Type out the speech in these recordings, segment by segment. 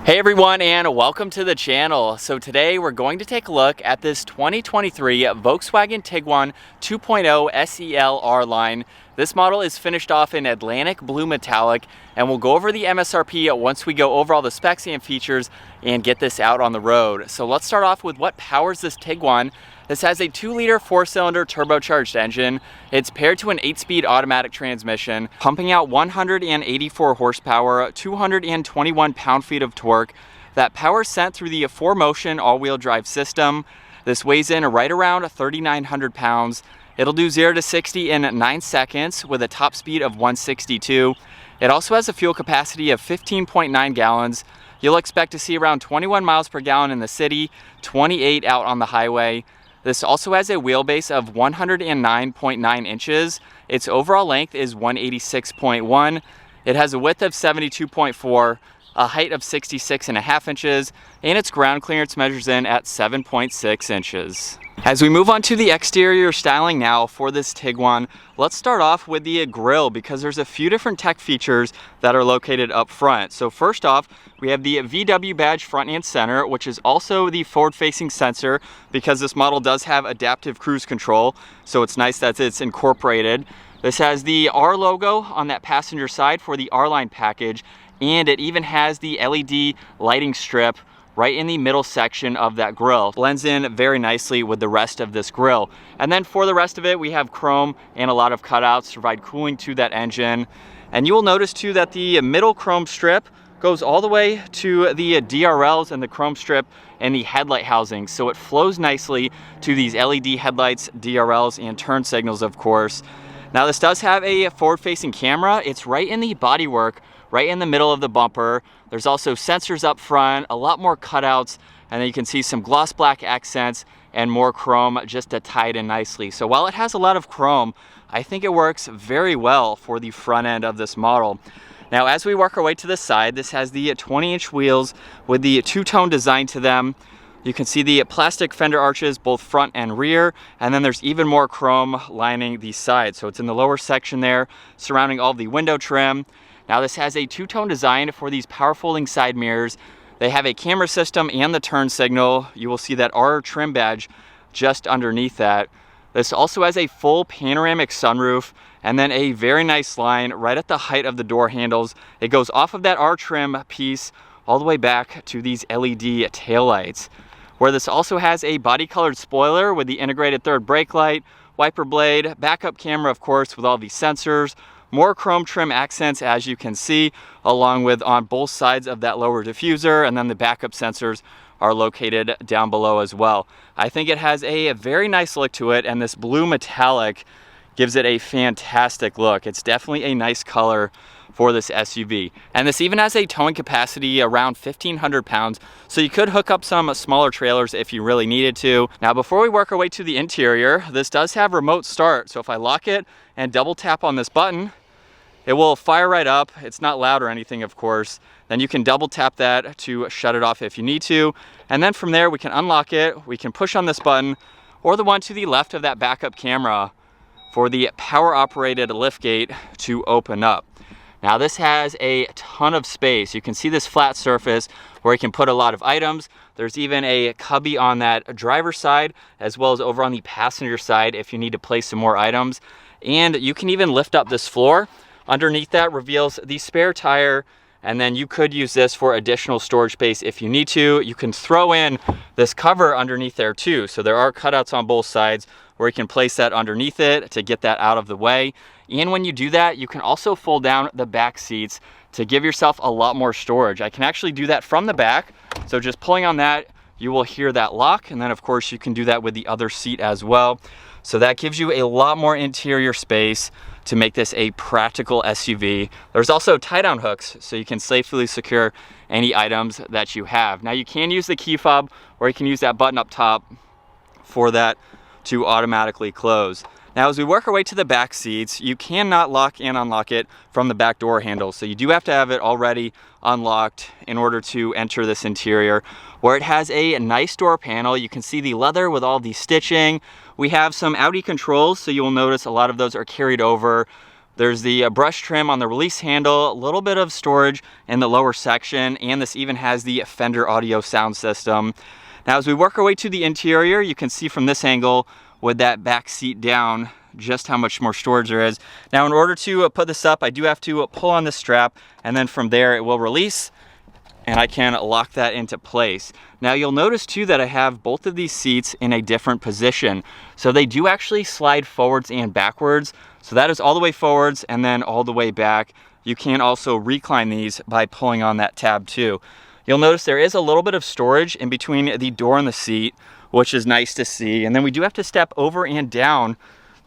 Hey everyone, and welcome to the channel. So today we're going to take a look at this 2023 Volkswagen Tiguan 2.0 SEL R-Line. This model is finished off in Atlantic Blue Metallic, and we'll go over the MSRP once we go over all the specs and features and get this out on the road. So let's start off with what powers this Tiguan. This has a 2-liter 4-cylinder turbocharged engine. It's paired to an 8-speed automatic transmission, pumping out 184 horsepower, 221 pound-feet of torque. That power is sent through the 4Motion all-wheel drive system. This weighs in right around 3,900 pounds. It'll do 0 to 60 in 9 seconds with a top speed of 162. It also has a fuel capacity of 15.9 gallons. You'll expect to see around 21 miles per gallon in the city, 28 out on the highway. This also has a wheelbase of 109.9 inches. Its overall length is 186.1. It has a width of 72.4, a height of 66.5 inches, and its ground clearance measures in at 7.6 inches. As we move on to the exterior styling now for this Tiguan, let's start off with the grille because there's a few different tech features that are located up front. So first off, we have the VW badge front and center, which is also the forward-facing sensor because this model does have adaptive cruise control, so it's nice that it's incorporated. This has the R logo on that passenger side for the R-Line package, and it even has the LED lighting strip right in the middle section of that grille. Blends in very nicely with the rest of this grille. And then for the rest of it, we have chrome and a lot of cutouts to provide cooling to that engine. And you will notice too that the middle chrome strip goes all the way to the DRLs and the chrome strip and the headlight housing. So it flows nicely to these LED headlights, DRLs, and turn signals, of course. Now this does have a forward-facing camera. It's right in the bodywork, right in the middle of the bumper. There's also sensors up front, a lot more cutouts, and then you can see some gloss black accents and more chrome just to tie it in nicely. So while it has a lot of chrome, I think it works very well for the front end of this model. Now as we work our way to the side, this has the 20-inch wheels with the two-tone design to them. You can see the plastic fender arches, both front and rear, and then there's even more chrome lining the sides. So it's in the lower section there, surrounding all of the window trim. Now this has a two-tone design for these power folding side mirrors. They have a camera system and the turn signal. You will see that R trim badge just underneath that. This also has a full panoramic sunroof and then a very nice line right at the height of the door handles. It goes off of that R trim piece all the way back to these LED taillights, where this also has a body-colored spoiler with the integrated third brake light, wiper blade, backup camera, of course, with all these sensors, more chrome trim accents, as you can see, along with on both sides of that lower diffuser, and then the backup sensors are located down below as well. I think it has a very nice look to it, and this blue metallic gives it a fantastic look. It's definitely a nice color for this SUV. And this even has a towing capacity around 1,500 pounds, so you could hook up some smaller trailers if you really needed to. Now before we work our way to the interior, this does have remote start, so if I lock it and double tap on this button, it will fire right up. It's not loud or anything, of course. Then you can double tap that to shut it off if you need to. And then from there, we can unlock it. We can push on this button or the one to the left of that backup camera for the power operated liftgate to open up. Now this has a ton of space. You can see this flat surface where you can put a lot of items. There's even a cubby on that driver's side as well as over on the passenger side if you need to place some more items. And you can even lift up this floor. Underneath that reveals the spare tire, and then you could use this for additional storage space if you need to. You can throw in this cover underneath there too. So there are cutouts on both sides where you can place that underneath it to get that out of the way. And when you do that, you can also fold down the back seats to give yourself a lot more storage. I can actually do that from the back. So just pulling on that, you will hear that lock. And then of course you can do that with the other seat as well. So that gives you a lot more interior space to make this a practical SUV. There's also tie-down hooks, so you can safely secure any items that you have. Now you can use the key fob, or you can use that button up top for that to automatically close. Now as we work our way to the back seats, you cannot lock and unlock it from the back door handle. So you do have to have it already unlocked in order to enter this interior, where it has a nice door panel. You can see the leather with all the stitching. We have some Audi controls, so you will notice a lot of those are carried over There's the brush trim on the release handle, a little bit of storage in the lower section, and this even has the Fender audio sound system. Now as we work our way to the interior, you can see from this angle with that back seat down just how much more storage there is. Now in order to put this up, I do have to pull on this strap, and then from there it will release and I can lock that into place. Now you'll notice too that I have both of these seats in a different position. So they do actually slide forwards and backwards. So that is all the way forwards and then all the way back. You can also recline these by pulling on that tab too. You'll notice there is a little bit of storage in between the door and the seat, which is nice to see. And then we do have to step over and down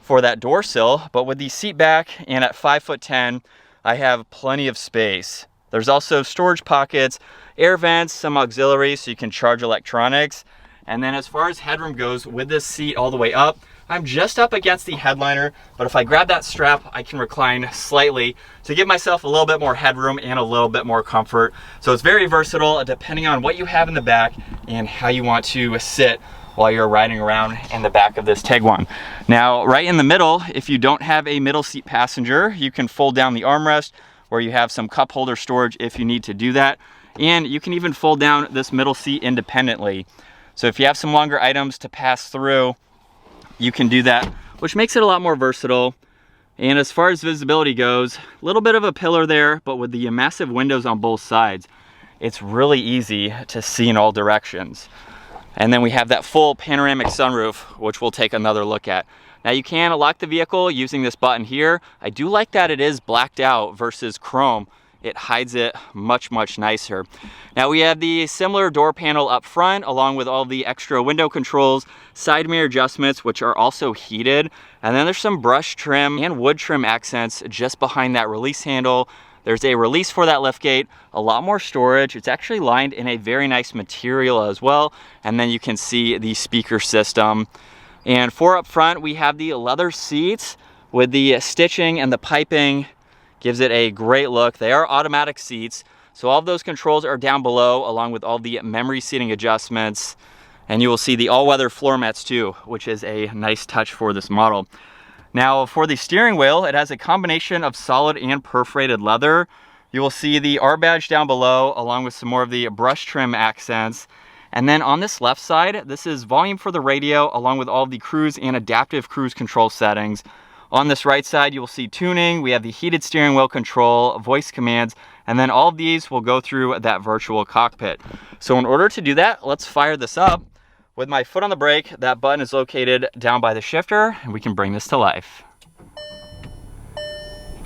for that door sill, but with the seat back and at 5'10", I have plenty of space. There's also storage pockets, air vents, some auxiliaries so you can charge electronics. And then as far as headroom goes, with this seat all the way up, I'm just up against the headliner, but if I grab that strap, I can recline slightly to give myself a little bit more headroom and a little bit more comfort. So it's very versatile depending on what you have in the back and how you want to sit while you're riding around in the back of this Tiguan. Now, right in the middle, if you don't have a middle seat passenger, you can fold down the armrest where you have some cup holder storage if you need to do that. And you can even fold down this middle seat independently. So if you have some longer items to pass through, you can do that, which makes it a lot more versatile. And as far as visibility goes, a little bit of a pillar there, but with the massive windows on both sides, it's really easy to see in all directions. And then we have that full panoramic sunroof, which we'll take another look at. Now you can lock the vehicle using this button here. I do like that it is blacked out versus chrome. It hides it much, much nicer. Now we have the similar door panel up front, along with all the extra window controls, side mirror adjustments, which are also heated. And then there's some brush trim and wood trim accents just behind that release handle. There's a release for that liftgate, a lot more storage. It's actually lined in a very nice material as well. And then you can see the speaker system. And for up front, we have the leather seats with the stitching and the piping. Gives it a great look. They are automatic seats, so all of those controls are down below, along with all the memory seating adjustments. And you will see the all-weather floor mats too, which is a nice touch for this model. Now for the steering wheel, it has a combination of solid and perforated leather. You will see the R badge down below, along with some more of the brush trim accents. And then on this left side, this is volume for the radio, along with all of the cruise and adaptive cruise control settings. On this right side, you will see tuning. We have the heated steering wheel control, voice commands, and then all of these will go through that virtual cockpit. So in order to do that, let's fire this up. With my foot on the brake, that button is located down by the shifter, and we can bring this to life.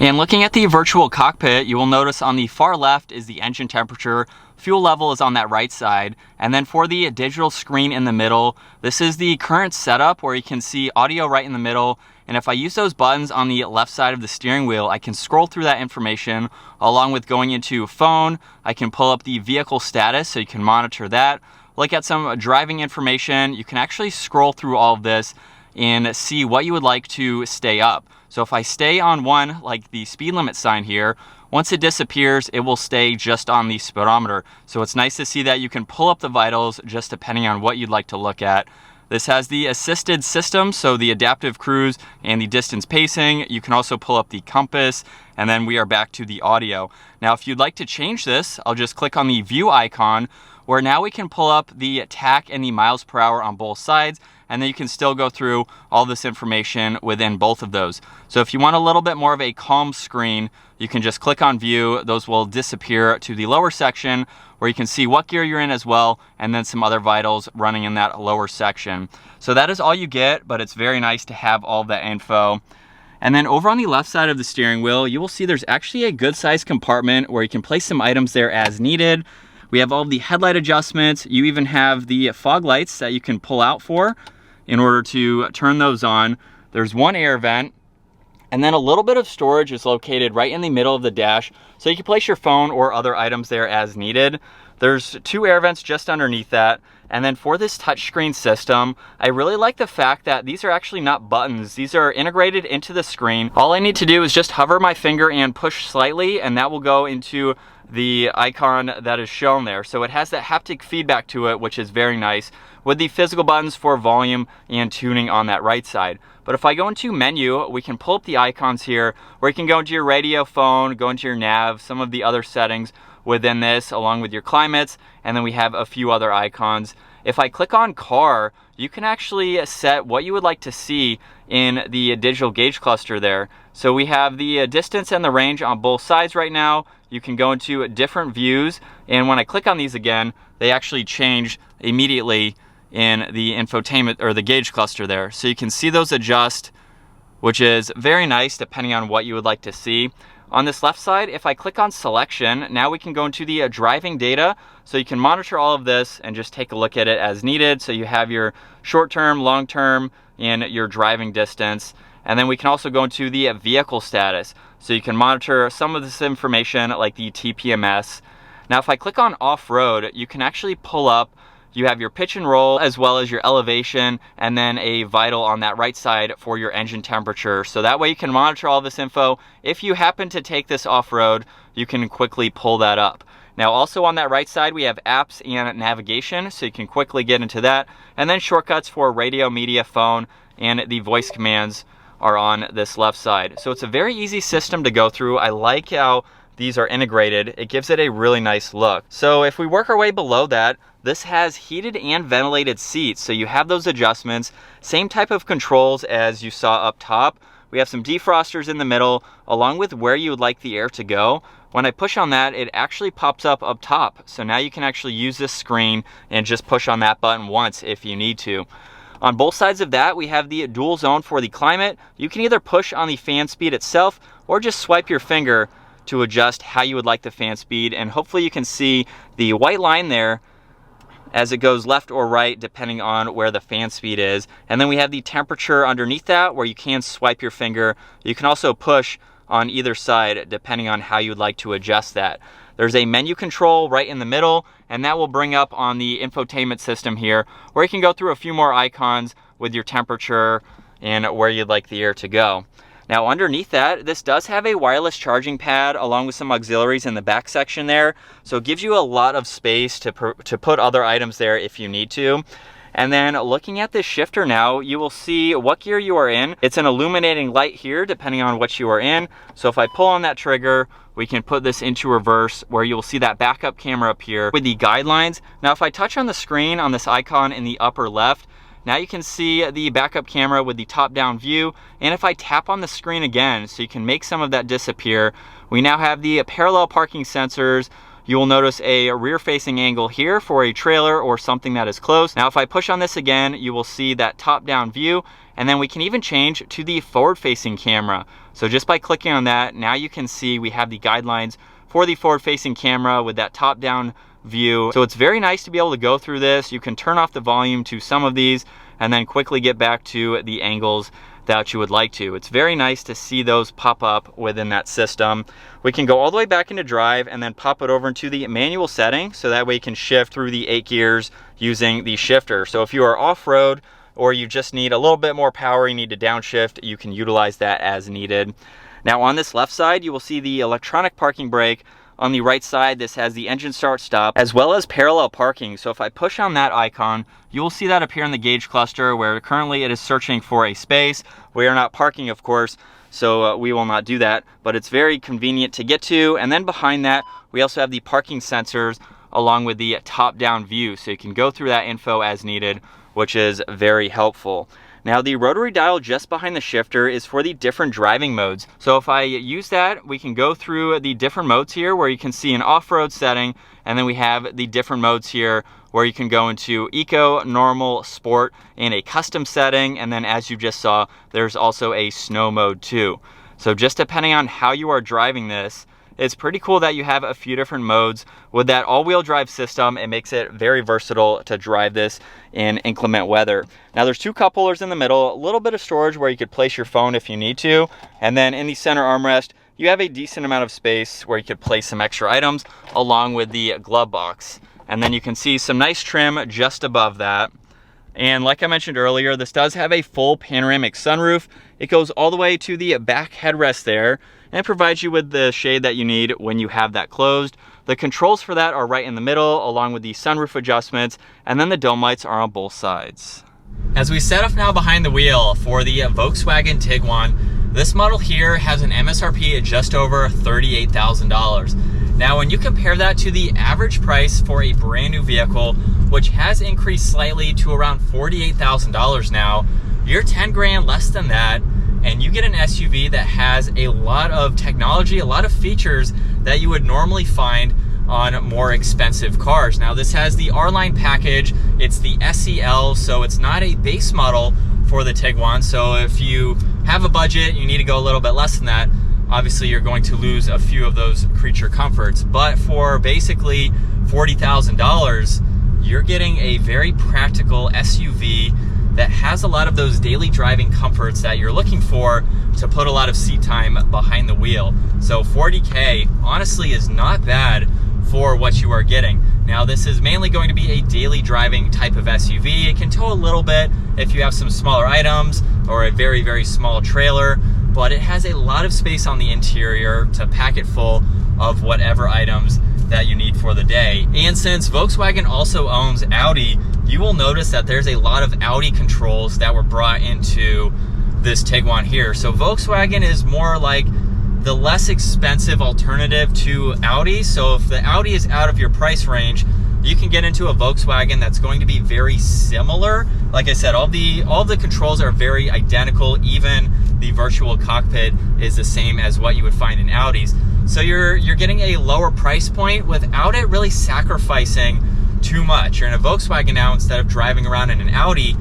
And looking at the virtual cockpit, you will notice on the far left is the engine temperature. Fuel level is on that right side. And then for the digital screen in the middle, this is the current setup where you can see audio right in the middle. And if I use those buttons on the left side of the steering wheel, I can scroll through that information along with going into phone. I can pull up the vehicle status so you can monitor that. Look at some driving information. You can actually scroll through all of this and see what you would like to stay up. So if I stay on one, like the speed limit sign here, once it disappears, it will stay just on the speedometer. So it's nice to see that you can pull up the vitals just depending on what you'd like to look at. This has the assisted system, so the adaptive cruise and the distance pacing. You can also pull up the compass, and then we are back to the audio. Now, if you'd like to change this, I'll just click on the view icon, where now we can pull up the tach and the miles per hour on both sides, and then you can still go through all this information within both of those. So if you want a little bit more of a calm screen, you can just click on view. Those will disappear to the lower section where you can see what gear you're in as well, and then some other vitals running in that lower section. So that is all you get, but it's very nice to have all that info. And then over on the left side of the steering wheel, you will see there's actually a good sized compartment where you can place some items there as needed. We have all of the headlight adjustments. You even have the fog lights that you can pull out for in order to turn those on. There's one air vent, and then a little bit of storage is located right in the middle of the dash. So you can place your phone or other items there as needed. There's 2 air vents just underneath that. And then for this touchscreen system, I really like the fact that these are actually not buttons. These are integrated into the screen. All I need to do is just hover my finger and push slightly, and that will go into the icon that is shown there. So it has that haptic feedback to it, which is very nice, with the physical buttons for volume and tuning on that right side. But if I go into menu, we can pull up the icons here, where you can go into your radio, phone, go into your nav, some of the other settings within this, along with your climates, and then we have a few other icons. If I click on car, you can actually set what you would like to see in the digital gauge cluster there. So we have the distance and the range on both sides right now. You can go into different views, and when I click on these again, they actually change immediately in the infotainment or the gauge cluster there. So you can see those adjust, which is very nice depending on what you would like to see. On this left side, if I click on selection, now we can go into the driving data. So you can monitor all of this and just take a look at it as needed. So you have your short-term, long-term, and your driving distance. And then we can also go into the vehicle status. So you can monitor some of this information like the TPMS. Now if I click on off-road, you can actually pull up, you have your pitch and roll as well as your elevation, and then a vital on that right side for your engine temperature. So that way you can monitor all this info. If you happen to take this off-road, you can quickly pull that up. Now also on that right side, we have apps and navigation, so you can quickly get into that. And then shortcuts for radio, media, phone, and the voice commands are on this left side. So it's a very easy system to go through. I like how these are integrated. It gives it a really nice look. So if we work our way below that, this has heated and ventilated seats. So you have those adjustments, same type of controls as you saw up top. We have some defrosters in the middle, along with where you would like the air to go. When I push on that, it actually pops up top. So now you can actually use this screen and just push on that button once if you need to. On both sides of that, we have the dual zone for the climate. You can either push on the fan speed itself or just swipe your finger to adjust how you would like the fan speed. And hopefully you can see the white line there as it goes left or right depending on where the fan speed is. And then we have the temperature underneath that where you can swipe your finger. You can also push on either side depending on how you would like to adjust that. There's a menu control right in the middle, and that will bring up on the infotainment system here where you can go through a few more icons with your temperature and where you'd like the air to go. Now underneath that, this does have a wireless charging pad along with some auxiliaries in the back section there. So it gives you a lot of space to put other items there if you need to. And then looking at this shifter now, you will see what gear you are in. It's an illuminating light here depending on what you are in. So if I pull on that trigger, we can put this into reverse where you will see that backup camera up here with the guidelines. Now if I touch on the screen on this icon in the upper left, now you can see the backup camera with the top-down view. And if I tap on the screen again, so you can make some of that disappear, we now have the parallel parking sensors. You will notice a rear-facing angle here for a trailer or something that is close. Now if I push on this again, you will see that top-down view, and then we can even change to the forward-facing camera. So just by clicking on that, now you can see we have the guidelines for the forward-facing camera with that top-down view. So it's very nice to be able to go through this. You can turn off the volume to some of these and then quickly get back to the angles that you would like to. It's very nice to see those pop up within that system. We can go all the way back into drive and then pop it over into the manual setting, so that way you can shift through the 8 gears using the shifter. So if you are off-road or you just need a little bit more power, you need to downshift, you can utilize that as needed. Now on this left side, you will see the electronic parking brake. On the right side, this has the engine start stop as well as parallel parking. So if I push on that icon, you will see that appear in the gauge cluster where currently it is searching for a space. We are not parking, of course, so we will not do that, but it's very convenient to get to. And then behind that, we also have the parking sensors along with the top-down view. So you can go through that info as needed, which is very helpful. Now the rotary dial just behind the shifter is for the different driving modes. So if I use that, we can go through the different modes here where you can see an off-road setting, and then we have the different modes here where you can go into eco, normal, sport, and a custom setting. And then as you just saw, there's also a snow mode too. So just depending on how you are driving this, it's pretty cool that you have a few different modes. With that all-wheel drive system, it makes it very versatile to drive this in inclement weather. Now there's 2 cup holders in the middle, a little bit of storage where you could place your phone if you need to, and then in the center armrest, you have a decent amount of space where you could place some extra items along with the glove box. And then you can see some nice trim just above that. And like I mentioned earlier, this does have a full panoramic sunroof. It goes all the way to the back headrest there and provides you with the shade that you need when you have that closed. The controls for that are right in the middle, along with the sunroof adjustments, and then the dome lights are on both sides. As we set up now behind the wheel for the Volkswagen Tiguan, this model here has an MSRP at just over $38,000. Now, when you compare that to the average price for a brand new vehicle, which has increased slightly to around $48,000 now, you're 10 grand less than that, and you get an SUV that has a lot of technology, a lot of features that you would normally find on more expensive cars. Now, this has the R-Line package. It's the SEL, so it's not a base model for the Tiguan. So if you have a budget, you need to go a little bit less than that. Obviously, you're going to lose a few of those creature comforts. But for basically $40,000, you're getting a very practical SUV that has a lot of those daily driving comforts that you're looking for to put a lot of seat time behind the wheel. So $40K honestly is not bad for what you are getting. Now, this is mainly going to be a daily driving type of SUV. It can tow a little bit if you have some smaller items or a very, very small trailer, but it has a lot of space on the interior to pack it full of whatever items that you need for the day. And since Volkswagen also owns Audi, you will notice that there's a lot of Audi controls that were brought into this Tiguan here. So Volkswagen is more like the less expensive alternative to Audi. So if the Audi is out of your price range, you can get into a Volkswagen that's going to be very similar. Like I said, all the controls are very identical. Even the virtual cockpit is the same as what you would find in Audis. So you're getting a lower price point without it really sacrificing too much. You're in a Volkswagen now instead of driving around in an Audi,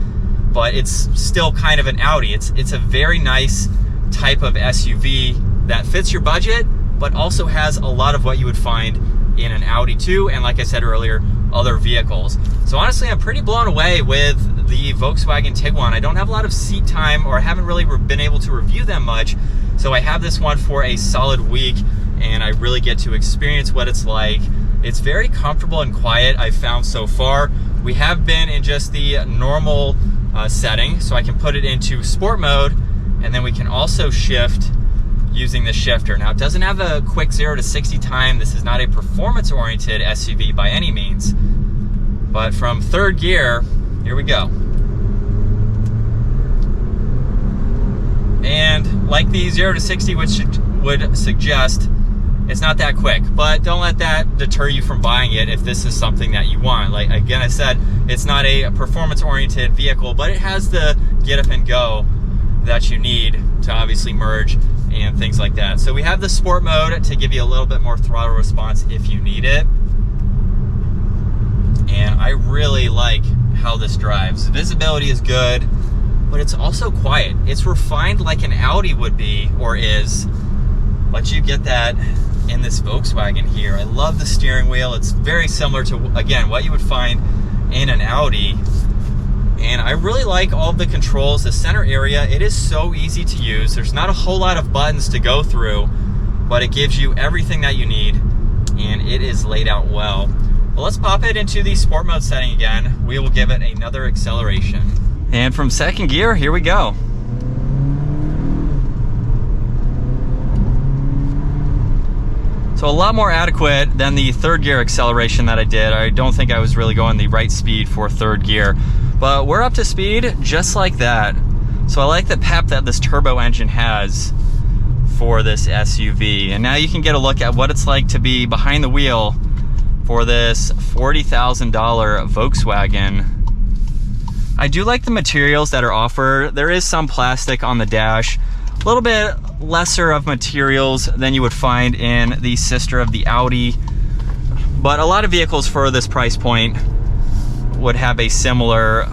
but it's still kind of an Audi. It's a very nice type of SUV that fits your budget, but also has a lot of what you would find in an Audi too, and like I said earlier, other vehicles. So honestly, I'm pretty blown away with the Volkswagen Tiguan. I don't have a lot of seat time, or I haven't really been able to review them much, so I have this one for a solid week, and I really get to experience what it's like. It's very comfortable and quiet, I've found so far. We have been in just the normal setting, so I can put it into sport mode, and then we can also shift using the shifter. Now, it doesn't have a quick 0 to 60 time. This is not a performance-oriented SUV by any means. But from third gear, here we go. And like the 0 to 60 which would suggest, it's not that quick. But don't let that deter you from buying it if this is something that you want. Like, again, I said, it's not a performance-oriented vehicle, but it has the get up and go that you need to obviously merge and things like that. So we have the sport mode to give you a little bit more throttle response if you need it. And I really like how this drives. Visibility is good, but it's also quiet. It's refined like an Audi would be, or is, but you get that in this Volkswagen here. I love the steering wheel. It's very similar to, again, what you would find in an Audi. And I really like all of the controls. The center area, it is so easy to use. There's not a whole lot of buttons to go through, but it gives you everything that you need, and it is laid out well. Well, let's pop it into the sport mode setting again. We will give it another acceleration. And from second gear, here we go. So a lot more adequate than the third gear acceleration that I did. I don't think I was really going the right speed for third gear. But we're up to speed just like that. So I like the pep that this turbo engine has for this SUV. And now you can get a look at what it's like to be behind the wheel for this $40,000 Volkswagen. I do like the materials that are offered. There is some plastic on the dash, a little bit lesser of materials than you would find in the sister of the Audi. But a lot of vehicles for this price point would have a similar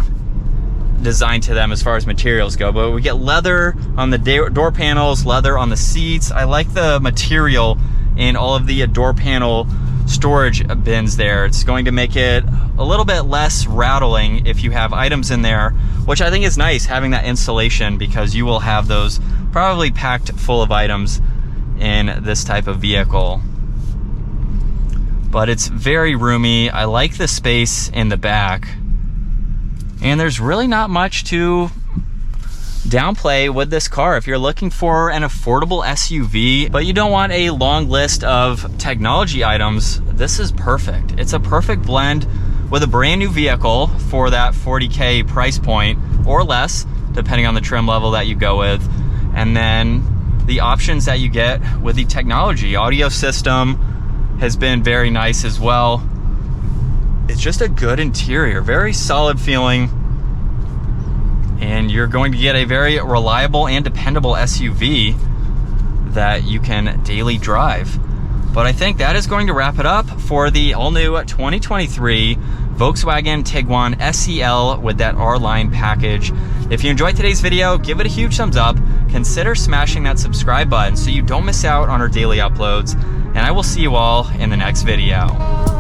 design to them as far as materials go. But we get leather on the door panels, leather on the seats. I like the material in all of the door panel storage bins there. It's going to make it a little bit less rattling if you have items in there, which I think is nice, having that insulation, because you will have those probably packed full of items in this type of vehicle. But it's very roomy. I like the space in the back. And there's really not much to downplay with this car. If you're looking for an affordable SUV, but you don't want a long list of technology items, this is perfect. It's a perfect blend with a brand new vehicle for that $40K price point or less, depending on the trim level that you go with. And then the options that you get with the technology. Audio system has been very nice as well. It's just a good interior, very solid feeling. And you're going to get a very reliable and dependable SUV that you can daily drive. But I think that is going to wrap it up for the all-new 2023 Volkswagen Tiguan SEL with that R-Line package. If you enjoyed today's video, give it a huge thumbs up. Consider smashing that subscribe button so you don't miss out on our daily uploads. And I will see you all in the next video.